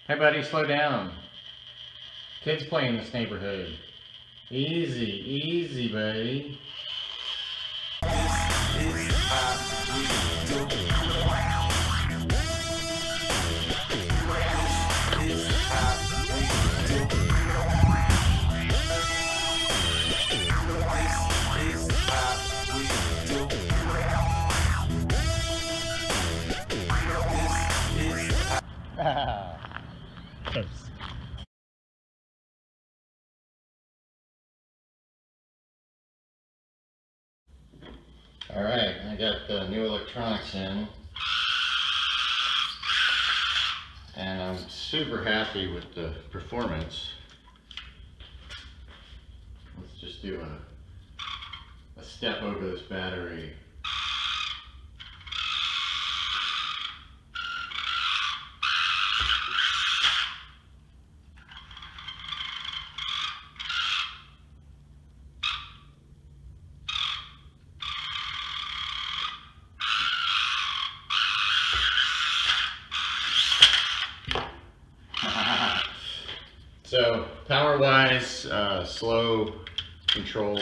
Hey buddy, slow down. Kids play in this neighborhood. Easy, easy, buddy. Close. All right, I got the new electronics in, and I'm super happy with the performance. Let's just do a step over this battery. So power-wise, slow control,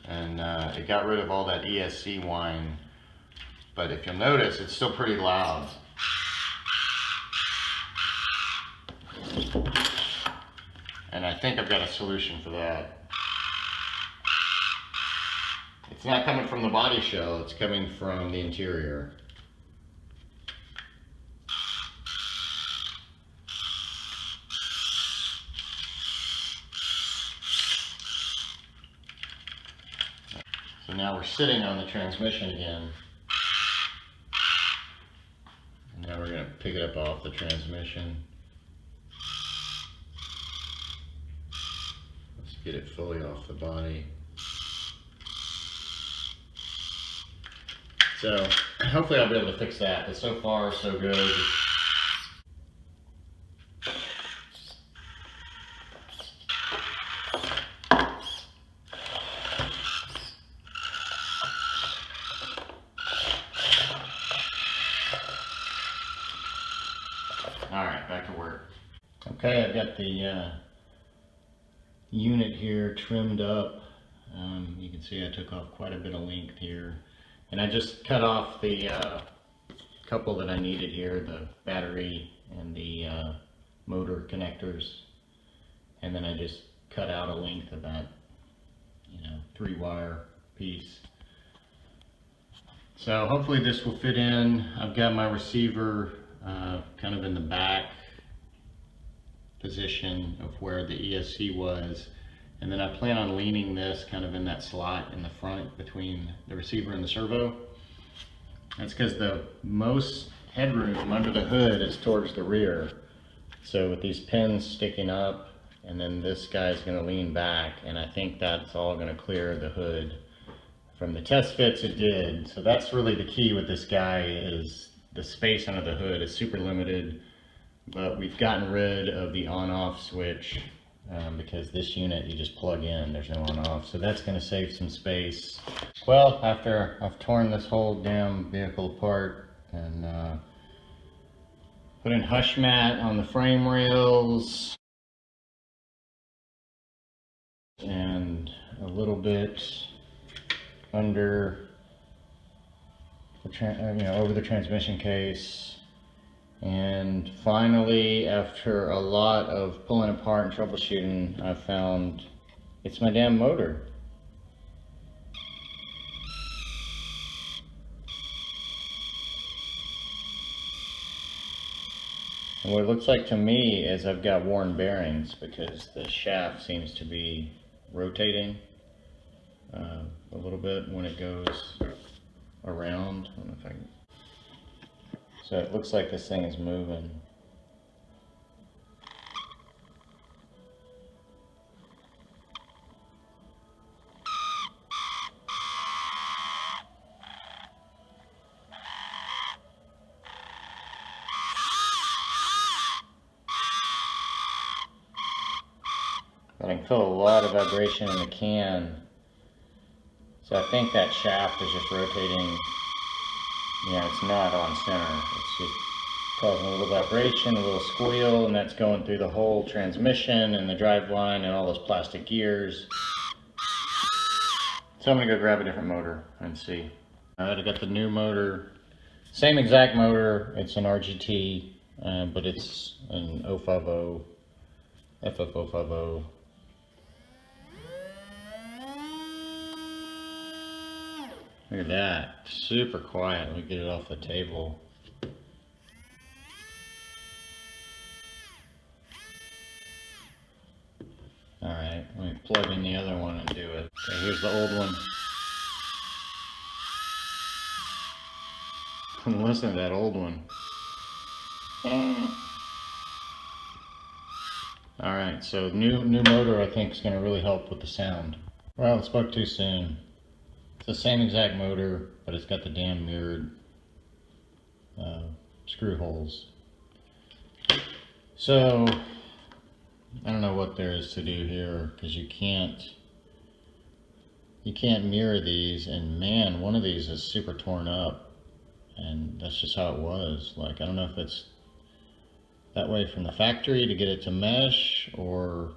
and it got rid of all that ESC whine. But if you'll notice, it's still pretty loud. And I think I've got a solution for that. It's not coming from the body shell, it's coming from the interior. So now we're sitting on the transmission again. And now we're going to pick it up off the transmission. Let's get it fully off the body. So hopefully I'll be able to fix that, but so far so good. Alright, back to work. Okay, I've got the unit here trimmed up. You can see I took off quite a bit of length here. And I just cut off the couple that I needed here, the battery and the motor connectors. And then I just cut out a length of that, 3-wire piece. So hopefully this will fit in. I've got my receiver kind of in the back position of where the ESC was, and then I plan on leaning this kind of in that slot in the front between the receiver and the servo. That's because the most headroom under the hood is towards the rear. So with these pins sticking up, and then this guy's going to lean back, and I think that's all going to clear the hood. From the test fits it did, so that's really the key with this guy, is the space under the hood is super limited, but we've gotten rid of the on-off switch because this unit you just plug in, there's no on-off, so that's going to save some space. Well, after I've torn this whole damn vehicle apart and put in hush mat on the frame rails and a little bit under over the transmission case, and finally, after a lot of pulling apart and troubleshooting, I found it's my damn motor. And what it looks like to me is I've got worn bearings because the shaft seems to be rotating a little bit when it goes around. I don't know if I can. So it looks like this thing is moving. But I can feel a lot of vibration in the can. So I think that shaft is just rotating. Yeah, it's not on center. It's just causing a little vibration, a little squeal, and that's going through the whole transmission and the drive line and all those plastic gears. So I'm gonna go grab a different motor and see. All right, I got the new motor. Same exact motor, it's an RGT, but it's an 050, FF050. Look at that, super quiet. Let me get it off the table. Alright, let me plug in the other one and do it. Okay, here's the old one. Listen to that old one. Alright, so new motor I think is going to really help with the sound. Well, it spoke too soon. It's the same exact motor, but it's got the damn mirrored screw holes. So I don't know what there is to do here, because you can't mirror these, and man, one of these is super torn up, and that's just how it was. Like, I don't know if it's that way from the factory to get it to mesh, or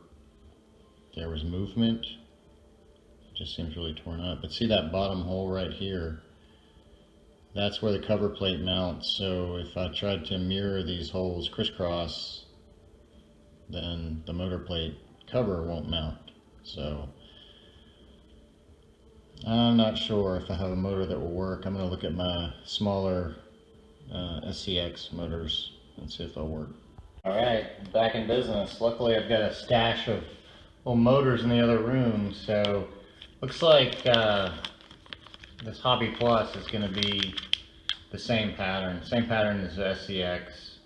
there was movement. It just seems really torn up. But see that bottom hole right here? That's where the cover plate mounts. So if I tried to mirror these holes crisscross, then the motor plate cover won't mount. So I'm not sure if I have a motor that will work. I'm going to look at my smaller SCX motors and see if they'll work. Alright, back in business. Luckily I've got a stash of little motors in the other room, so looks like this Hobby Plus is going to be the same pattern as the SCX,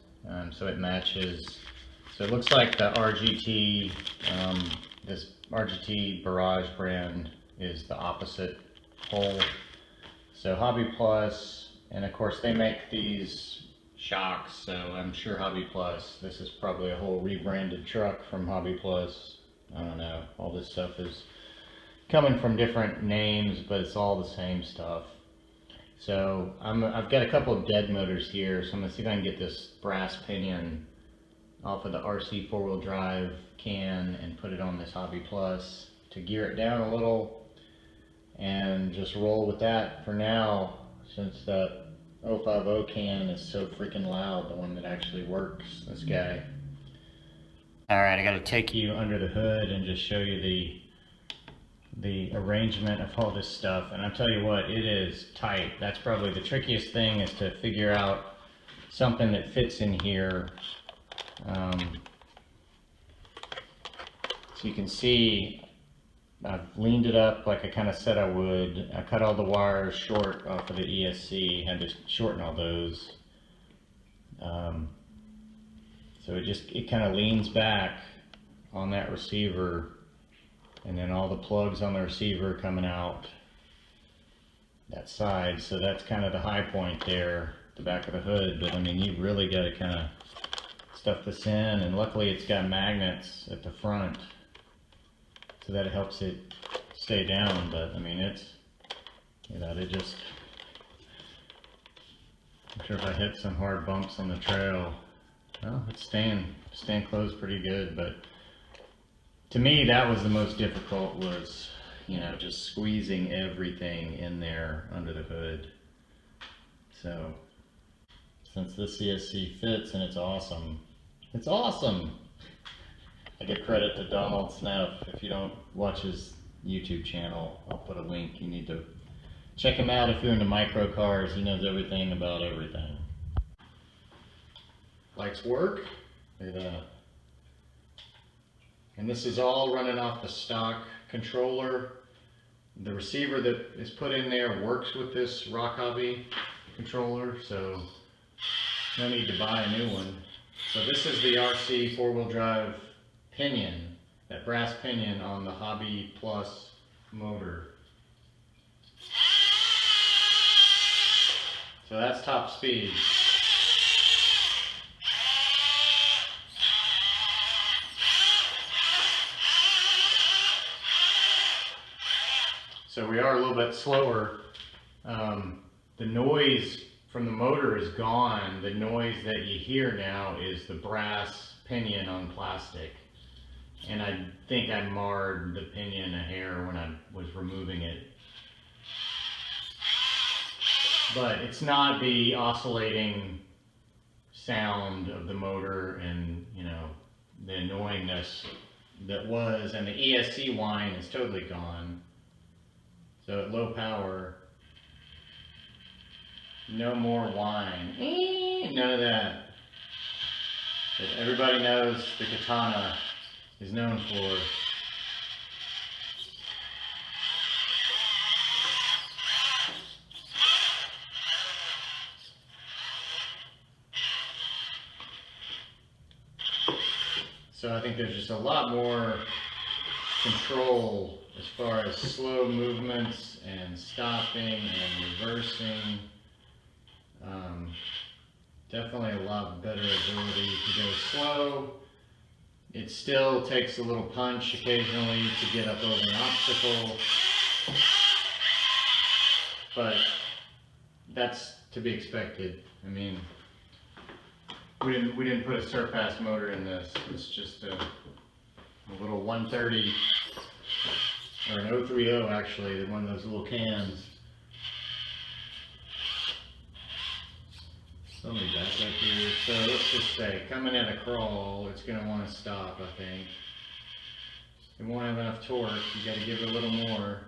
so it matches. So it looks like the RGT, this RGT Barrage brand is the opposite hole. So Hobby Plus, and of course they make these shocks, so I'm sure Hobby Plus, this is probably a whole rebranded truck from Hobby Plus. I don't know, all this stuff is coming from different names, but it's all the same stuff. So I've got a couple of dead motors here, so I'm going to see if I can get this brass pinion off of the RC four-wheel drive can and put it on this Hobby Plus to gear it down a little and just roll with that for now, since that 050 can is so freaking loud, the one that actually works, this guy. Alright, I got to take you under the hood and just show you the arrangement of all this stuff, and I'll tell you what, it is tight. That's probably the trickiest thing, is to figure out something that fits in here. So you can see I've leaned it up like I kind of said I would. I cut all the wires short off of the ESC, had to shorten all those. So it kind of leans back on that receiver, and then all the plugs on the receiver coming out that side. So that's kind of the high point there, the back of the hood. But I mean, you really got to kind of stuff this in, and luckily it's got magnets at the front, so that helps it stay down. But I mean, it's, you know, I'm sure if I hit some hard bumps on the trail, well, it's staying closed pretty good. But to me, that was the most difficult, was, you know, just squeezing everything in there under the hood. So since this ESC fits, and it's awesome. It's awesome! I give credit to Donald Sneff. If you don't watch his YouTube channel, I'll put a link. You need to check him out if you're into micro cars. He knows everything about everything. Lights work. Look at that. And this is all running off the stock controller. The receiver that is put in there works with this ROCHOBBY controller, so no need to buy a new one. So this is the RC four-wheel drive pinion, that brass pinion on the Hobby Plus motor. So that's top speed. So we are a little bit slower. The noise from the motor is gone. The noise that you hear now is the brass pinion on plastic. And I think I marred the pinion a hair when I was removing it. But it's not the oscillating sound of the motor and, you know, the annoyingness that was, and the ESC whine is totally gone. So at low power, no more whine. None of that. That everybody knows the Katana is known for. So I think there's just a lot more control as far as slow movements and stopping and reversing. Definitely a lot better ability to go slow. It still takes a little punch occasionally to get up over an obstacle, but that's to be expected. I mean, we didn't put a surpass motor in this. It's just a little 130 or an 030 actually, one of those little cans. Let me back up here. So let's just say, coming at a crawl, it's going to want to stop, I think. It won't have enough torque. You got to give it a little more.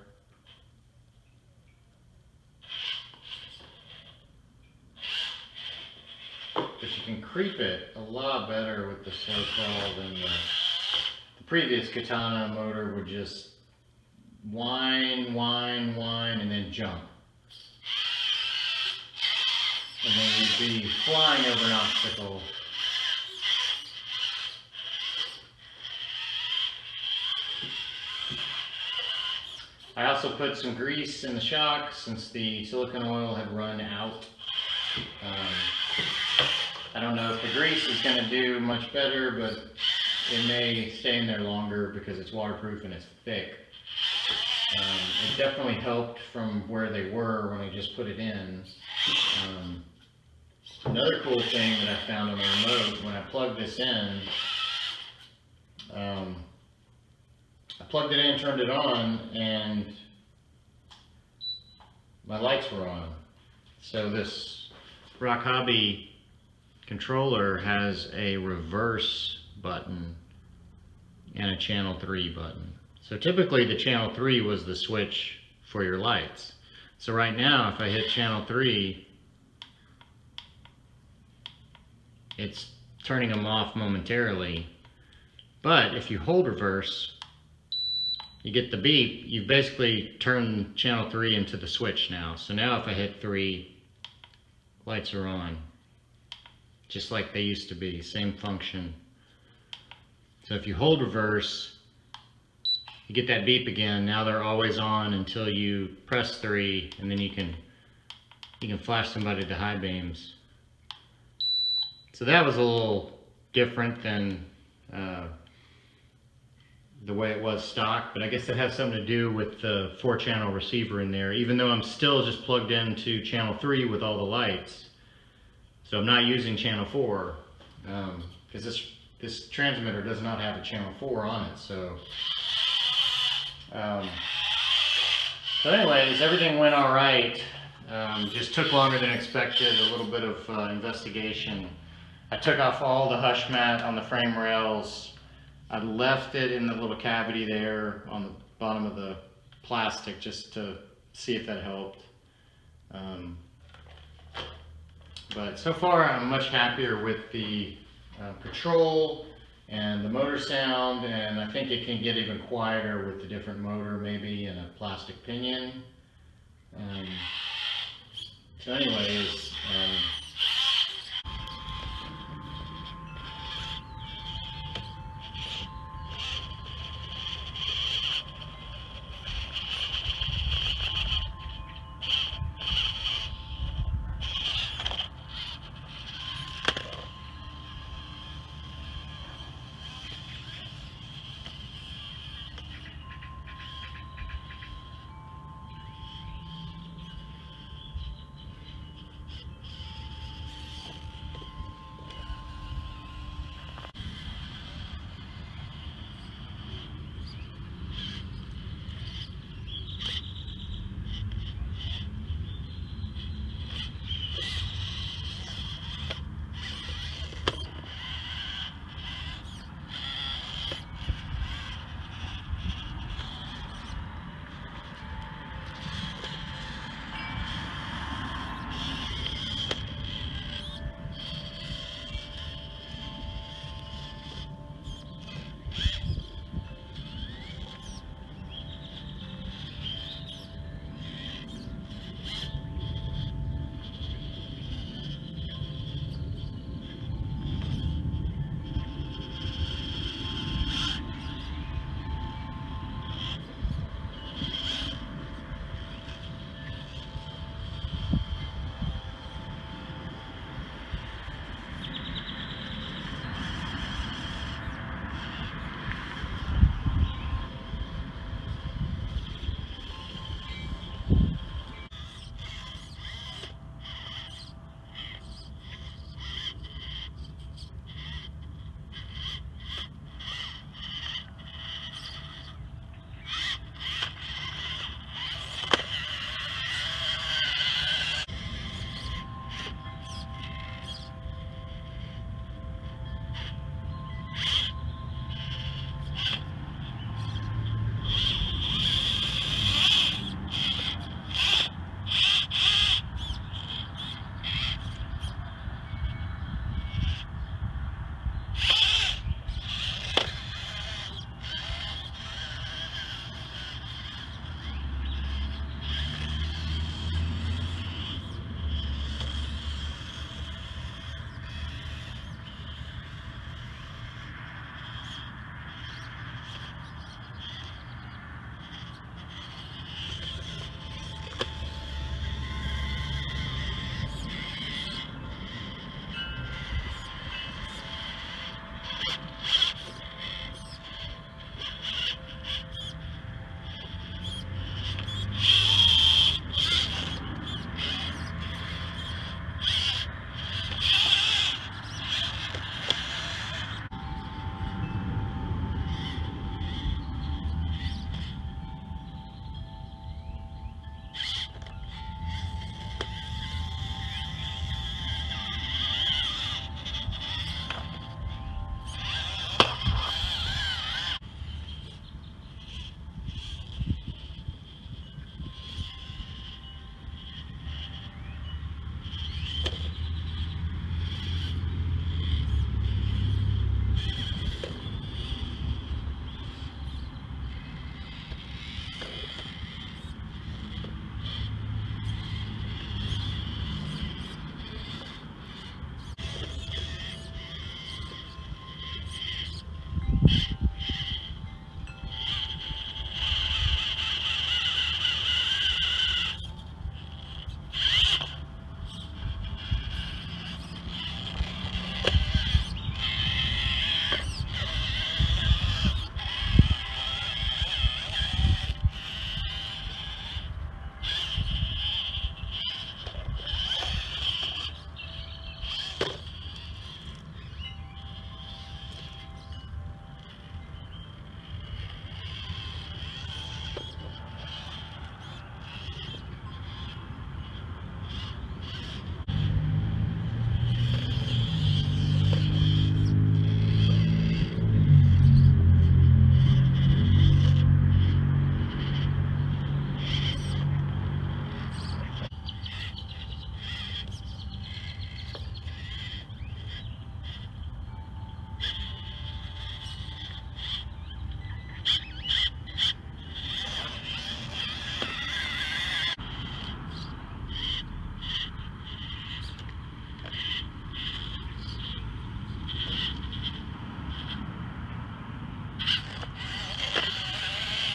But you can creep it a lot better with the slow crawl than the previous Katana motor would just whine, whine, whine, and then jump. And then you'd be flying over an obstacle. I also put some grease in the shock since the silicone oil had run out. I don't know if the grease is going to do much better, but it may stay in there longer because it's waterproof and it's thick. It definitely helped from where they were when I just put it in. Another cool thing that I found on the remote, when I plugged this in, I plugged it in, turned it on, and my lights were on. So this ROCHOBBY controller has a reverse button and a channel 3 button. So typically the channel 3 was the switch for your lights. So right now if I hit channel 3, it's turning them off momentarily. But if you hold reverse, you get the beep. You've basically turned channel 3 into the switch now. So now if I hit 3, lights are on. Just like they used to be, same function. So if you hold reverse, you get that beep again. Now they're always on until you press 3, and then you can flash somebody to high beams. So that was a little different than the way it was stock, but I guess it has something to do with the 4-channel receiver in there, even though I'm still just plugged into channel 3 with all the lights. So I'm not using channel 4, because this transmitter does not have a channel 4 on it. So anyways, everything went all right. Just took longer than expected, a little bit of investigation. I took off all the hush mat on the frame rails. I left it in the little cavity there on the bottom of the plastic just to see if that helped. But so far I'm much happier with the control and the motor sound, and I think it can get even quieter with the different motor, maybe in a plastic pinion. So anyways,